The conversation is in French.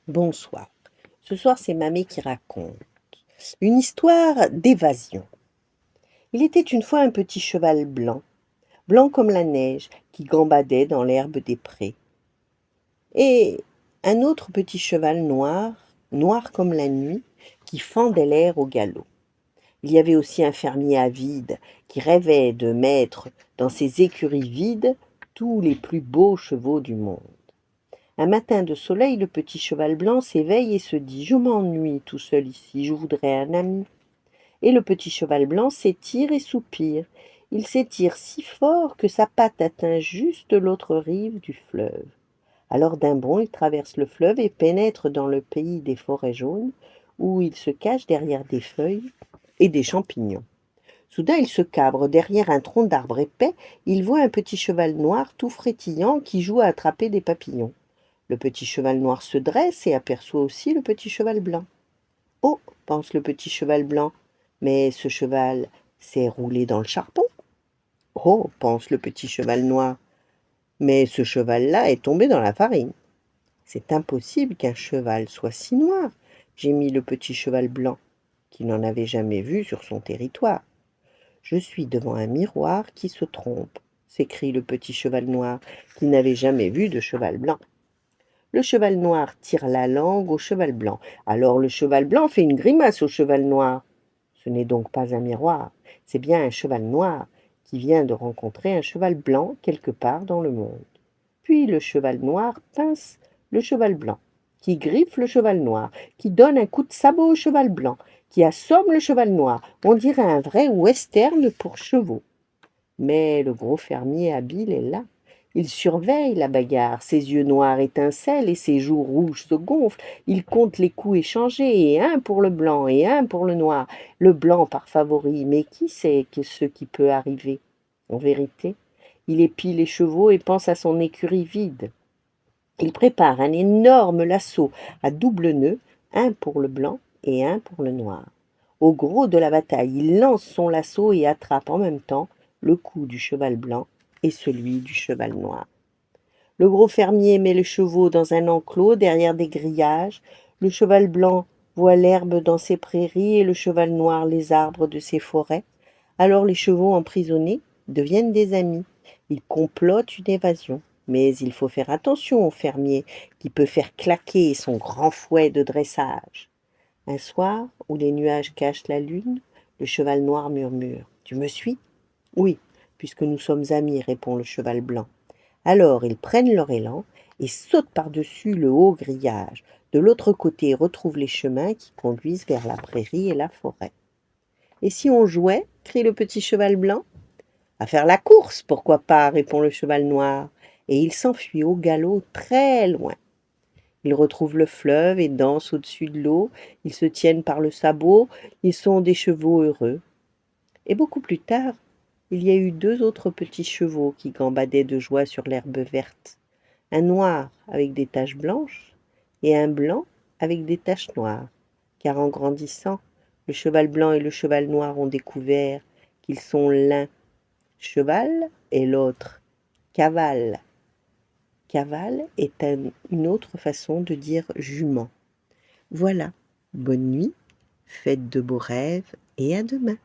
Bonsoir. Ce soir, c'est Mamie qui raconte une histoire d'évasion. Il était une fois un petit cheval blanc, blanc comme la neige, qui gambadait dans l'herbe des prés, et un autre petit cheval noir, noir comme la nuit, qui fendait l'air au galop. Il y avait aussi un fermier avide qui rêvait de mettre dans ses écuries vides tous les plus beaux chevaux du monde. Un matin de soleil, le petit cheval blanc s'éveille et se dit: Je m'ennuie tout seul ici, je voudrais un ami. Et le petit cheval blanc s'étire et soupire. Il s'étire si fort que sa patte atteint juste l'autre rive du fleuve. Alors d'un bond, il traverse le fleuve et pénètre dans le pays des forêts jaunes, où il se cache derrière des feuilles et des champignons. Soudain, il se cabre derrière un tronc d'arbre épais. Il voit un petit cheval noir tout frétillant qui joue à attraper des papillons. Le petit cheval noir se dresse et aperçoit aussi le petit cheval blanc. Oh, pense le petit cheval blanc, mais ce cheval s'est roulé dans le charbon. Oh, pense le petit cheval noir, mais ce cheval-là est tombé dans la farine. C'est impossible qu'un cheval soit si noir, gémit le petit cheval blanc, qui n'en avait jamais vu sur son territoire. Je suis devant un miroir qui se trompe, s'écrie le petit cheval noir, qui n'avait jamais vu de cheval blanc. Le cheval noir tire la langue au cheval blanc. Alors le cheval blanc fait une grimace au cheval noir. Ce n'est donc pas un miroir, c'est bien un cheval noir qui vient de rencontrer un cheval blanc quelque part dans le monde. Puis le cheval noir pince le cheval blanc, qui griffe le cheval noir, qui donne un coup de sabot au cheval blanc, qui assomme le cheval noir. On dirait un vrai western pour chevaux. Mais le gros fermier habile est là. Il surveille la bagarre, ses yeux noirs étincellent et ses joues rouges se gonflent. Il compte les coups échangés, et un pour le blanc et un pour le noir. Le blanc par favori, mais qui sait ce qui peut arriver? En vérité, il épie les chevaux et pense à son écurie vide. Il prépare un énorme lasso à double nœud, un pour le blanc et un pour le noir. Au gros de la bataille, il lance son lasso et attrape en même temps le cou du cheval blanc et celui du cheval noir. Le gros fermier met les chevaux dans un enclos derrière des grillages. Le cheval blanc voit l'herbe dans ses prairies et le cheval noir les arbres de ses forêts. Alors les chevaux emprisonnés deviennent des amis. Ils complotent une évasion. Mais il faut faire attention au fermier qui peut faire claquer son grand fouet de dressage. Un soir, où les nuages cachent la lune, le cheval noir murmure: Tu me suis? Oui, puisque nous sommes amis, répond le cheval blanc. Alors ils prennent leur élan et sautent par-dessus le haut grillage. De l'autre côté retrouvent les chemins qui conduisent vers la prairie et la forêt. Et si on jouait? Crie le petit cheval blanc. À faire la course, pourquoi pas, répond le cheval noir, et il s'enfuit au galop très loin. Ils retrouvent le fleuve et dansent au-dessus de l'eau, ils se tiennent par le sabot, ils sont des chevaux heureux. Et beaucoup plus tard, il y a eu deux autres petits chevaux qui gambadaient de joie sur l'herbe verte, un noir avec des taches blanches et un blanc avec des taches noires, car en grandissant, le cheval blanc et le cheval noir ont découvert qu'ils sont l'un cheval et l'autre cavale. Cavale est une autre façon de dire jument. Voilà, bonne nuit, faites de beaux rêves et à demain.